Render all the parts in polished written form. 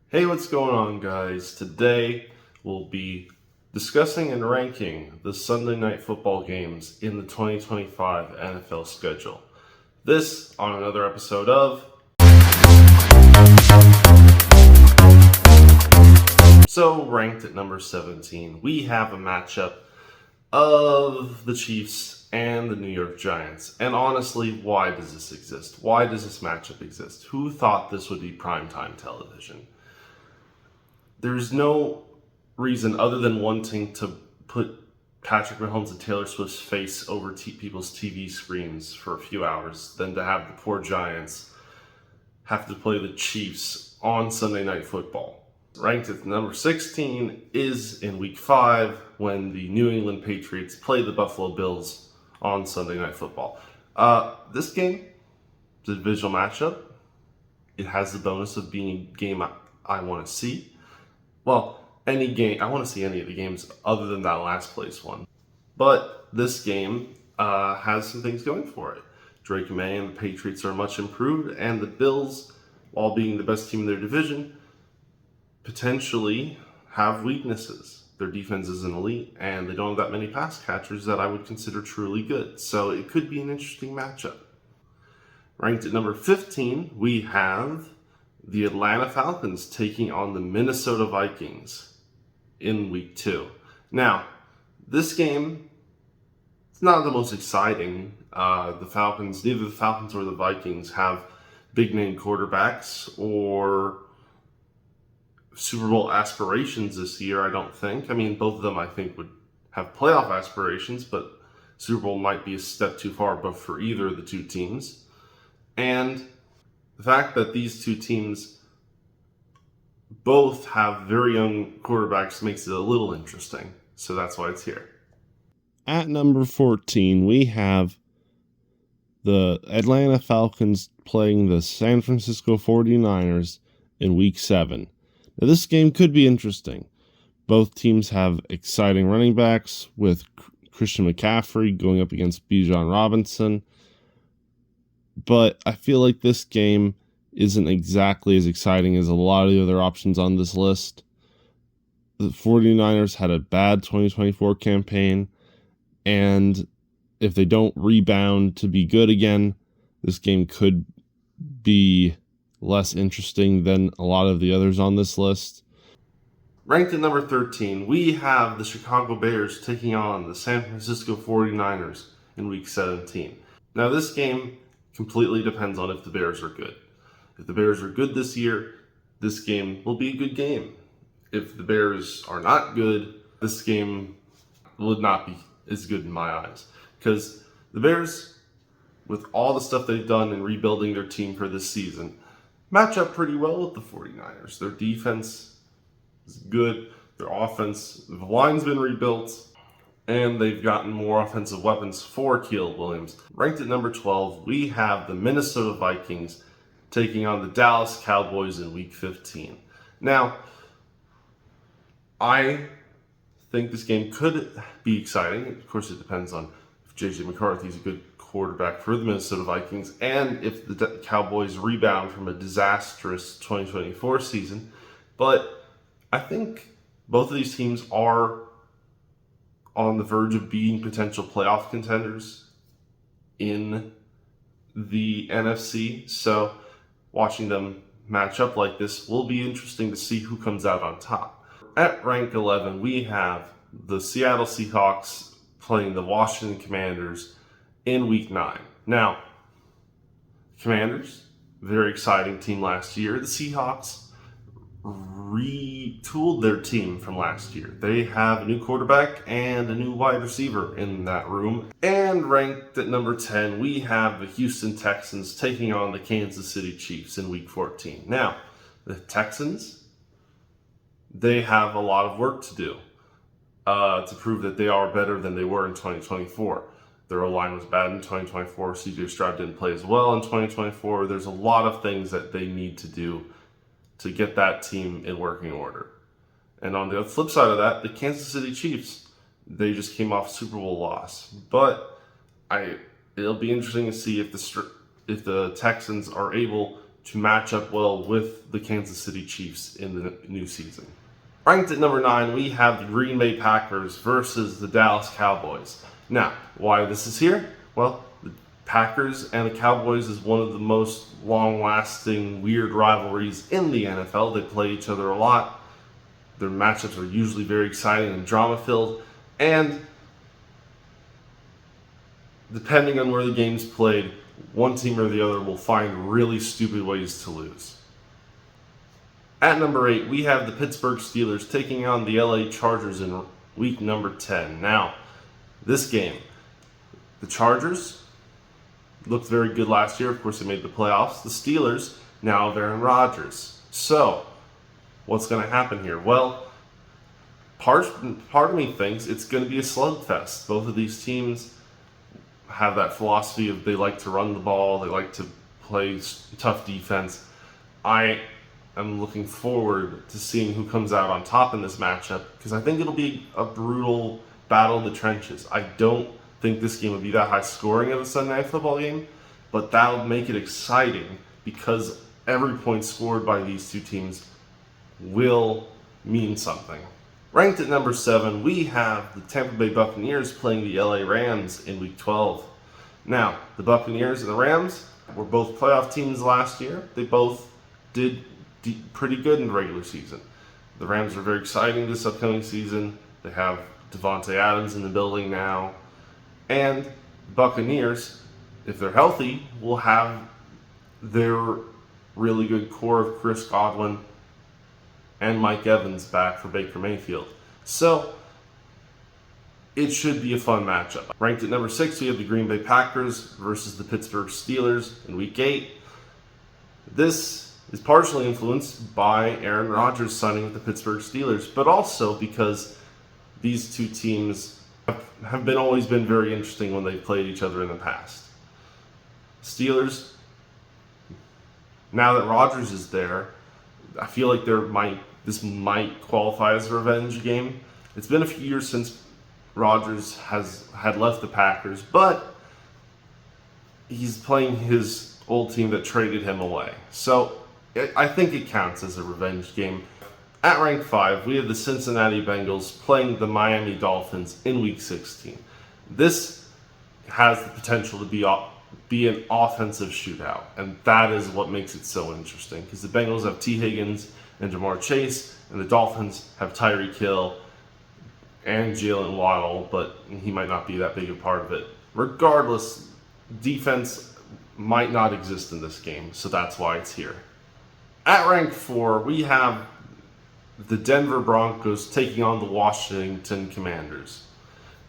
Hey, what's going on, guys? Today we'll be discussing and ranking the Sunday night football games in the 2025 NFL schedule. This on another episode of So ranked at number 17, we have a matchup of the Chiefs and the New York Giants. And honestly, why does this exist? Why does this matchup exist? Who thought this would be primetime television? There's no reason other than wanting to put Patrick Mahomes and Taylor Swift's face over people's TV screens for a few hours than to have the poor Giants have to play the Chiefs on Sunday Night Football. Ranked at number 16 is in Week 5 when the New England Patriots play the Buffalo Bills on Sunday Night Football. This game is a divisional matchup. It has the bonus of being a game I want to see. Well, any game, I want to see any of the games other than that last place one. But this game has some things going for it. Drake May and the Patriots are much improved, and the Bills, while being the best team in their division, potentially have weaknesses. Their defense isn't elite, and they don't have that many pass catchers that I would consider truly good. So it could be an interesting matchup. Ranked at number 15, we have the Atlanta Falcons taking on the Minnesota Vikings in Week 2. Now, this game is not the most exciting. Neither the Falcons or the Vikings have big-name quarterbacks or Super Bowl aspirations this year, I don't think. I mean, both of them, I think, would have playoff aspirations, but Super Bowl might be a step too far but for either of the two teams. And the fact that these two teams both have very young quarterbacks makes it a little interesting. So that's why it's here. At number 14, we have the Atlanta Falcons playing the San Francisco 49ers in Week 7. Now, this game could be interesting. Both teams have exciting running backs, with Christian McCaffrey going up against Bijan Robinson. But I feel like this game isn't exactly as exciting as a lot of the other options on this list. The 49ers had a bad 2024 campaign, and if they don't rebound to be good again, this game could be less interesting than a lot of the others on this list. Ranked at number 13, we have the Chicago Bears taking on the San Francisco 49ers in Week 17. Now, this game completely depends on if the Bears are good. If the Bears are good this year, this game will be a good game. If the Bears are not good, this game would not be as good in my eyes. Because the Bears, with all the stuff they've done in rebuilding their team for this season, match up pretty well with the 49ers. Their defense is good. Their offense, the line's been rebuilt, and they've gotten more offensive weapons for Caleb Williams. Ranked at number 12, we have the Minnesota Vikings taking on the Dallas Cowboys in Week 15. Now, I think this game could be exciting. Of course, it depends on if J.J. McCarthy is a good quarterback for the Minnesota Vikings and if the Cowboys rebound from a disastrous 2024 season. But I think both of these teams are on the verge of being potential playoff contenders in the NFC. So watching them match up like this will be interesting to see who comes out on top. At rank 11, we have the Seattle Seahawks playing the Washington Commanders in Week 9. Now, Commanders, very exciting team last year. The Seahawks retooled their team from last year. They have a new quarterback and a new wide receiver in that room. And ranked at number 10, we have the Houston Texans taking on the Kansas City Chiefs in Week 14. Now, the Texans, they have a lot of work to do to prove that they are better than they were in 2024. Their O-line was bad in 2024. CJ Stroud didn't play as well in 2024. There's a lot of things that they need to do to get that team in working order. And on the flip side of that, the Kansas City Chiefs, they just came off a Super Bowl loss. But it'll be interesting to see if the Texans are able to match up well with the Kansas City Chiefs in the new season. Ranked at number 9, we have the Green Bay Packers versus the Dallas Cowboys. Now, why this is here? Well, the Packers and the Cowboys is one of the most long-lasting, weird rivalries in the NFL. They play each other a lot. Their matchups are usually very exciting and drama-filled. And depending on where the game's played, one team or the other will find really stupid ways to lose. At number 8, we have the Pittsburgh Steelers taking on the LA Chargers in week number 10. Now, this game, the Chargers looked very good last year. Of course, they made the playoffs. The Steelers now have Aaron Rodgers. So, what's going to happen here? Well, part of me thinks it's going to be a slugfest. Both of these teams have that philosophy of they like to run the ball, they like to play tough defense. I'm looking forward to seeing who comes out on top in this matchup because I think it'll be a brutal battle in the trenches. I don't think this game will be that high scoring of a Sunday Night Football game, but that'll make it exciting because every point scored by these two teams will mean something. Ranked at number 7, we have the Tampa Bay Buccaneers playing the LA Rams in Week 12. Now, the Buccaneers and the Rams were both playoff teams last year. They both did pretty good in the regular season. The Rams are very exciting this upcoming season. They have Devontae Adams in the building now. And the Buccaneers, if they're healthy, will have their really good core of Chris Godwin and Mike Evans back for Baker Mayfield. So, it should be a fun matchup. Ranked at number 6, we have the Green Bay Packers versus the Pittsburgh Steelers in Week 8. This is partially influenced by Aaron Rodgers signing with the Pittsburgh Steelers, but also because these two teams have always been very interesting when they've played each other in the past. Steelers, now that Rodgers is there, I feel like this might qualify as a revenge game. It's been a few years since Rodgers had left the Packers, but he's playing his old team that traded him away. So I think it counts as a revenge game. At rank 5, we have the Cincinnati Bengals playing the Miami Dolphins in Week 16. This has the potential to be an offensive shootout, and that is what makes it so interesting because the Bengals have T. Higgins and Jamar Chase, and the Dolphins have Tyreek Hill and Jalen Waddle, but he might not be that big a part of it. Regardless, defense might not exist in this game, so that's why it's here. At rank 4, we have the Denver Broncos taking on the Washington Commanders.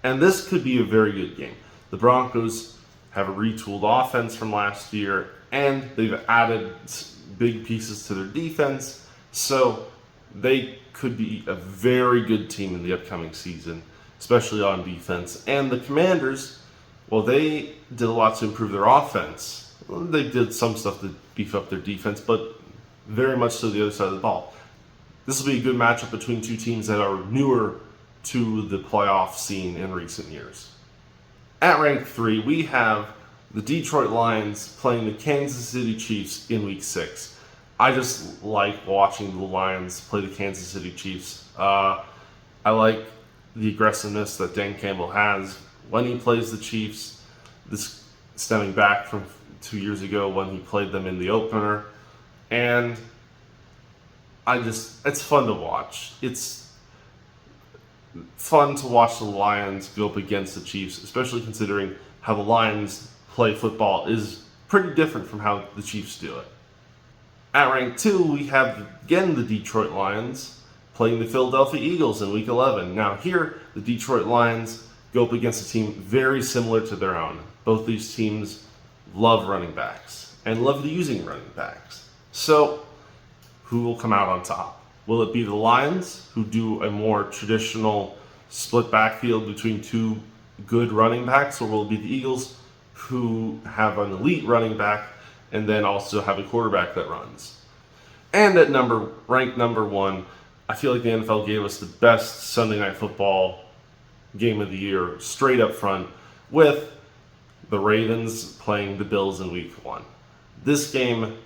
And this could be a very good game. The Broncos have a retooled offense from last year, and they've added big pieces to their defense, so they could be a very good team in the upcoming season, especially on defense. And the Commanders, well, they did a lot to improve their offense. They did some stuff to beef up their defense, but very much so the other side of the ball. This will be a good matchup between two teams that are newer to the playoff scene in recent years. At rank 3, we have the Detroit Lions playing the Kansas City Chiefs in Week 6. I just like watching the Lions play the Kansas City Chiefs. I like the aggressiveness that Dan Campbell has when he plays the Chiefs. This stemming back from 2 years ago when he played them in the opener. And it's fun to watch. It's fun to watch the Lions go up against the Chiefs, especially considering how the Lions play football is pretty different from how the Chiefs do it. At rank 2, we have, again, the Detroit Lions playing the Philadelphia Eagles in Week 11. Now here, the Detroit Lions go up against a team very similar to their own. Both these teams love running backs and love using running backs. So, who will come out on top? Will it be the Lions, who do a more traditional split backfield between two good running backs, or will it be the Eagles, who have an elite running back and then also have a quarterback that runs? And at ranked number 1, I feel like the NFL gave us the best Sunday Night Football game of the year straight up front with the Ravens playing the Bills in Week 1. This game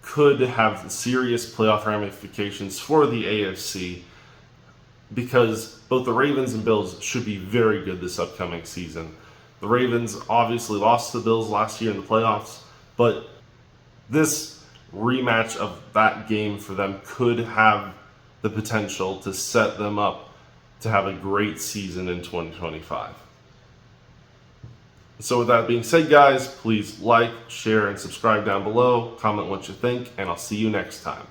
could have serious playoff ramifications for the AFC, because both the Ravens and Bills should be very good this upcoming season. The Ravens obviously lost to the Bills last year in the playoffs, but this rematch of that game for them could have the potential to set them up to have a great season in 2025. So with that being said, guys, please like, share, and subscribe down below. Comment what you think, and I'll see you next time.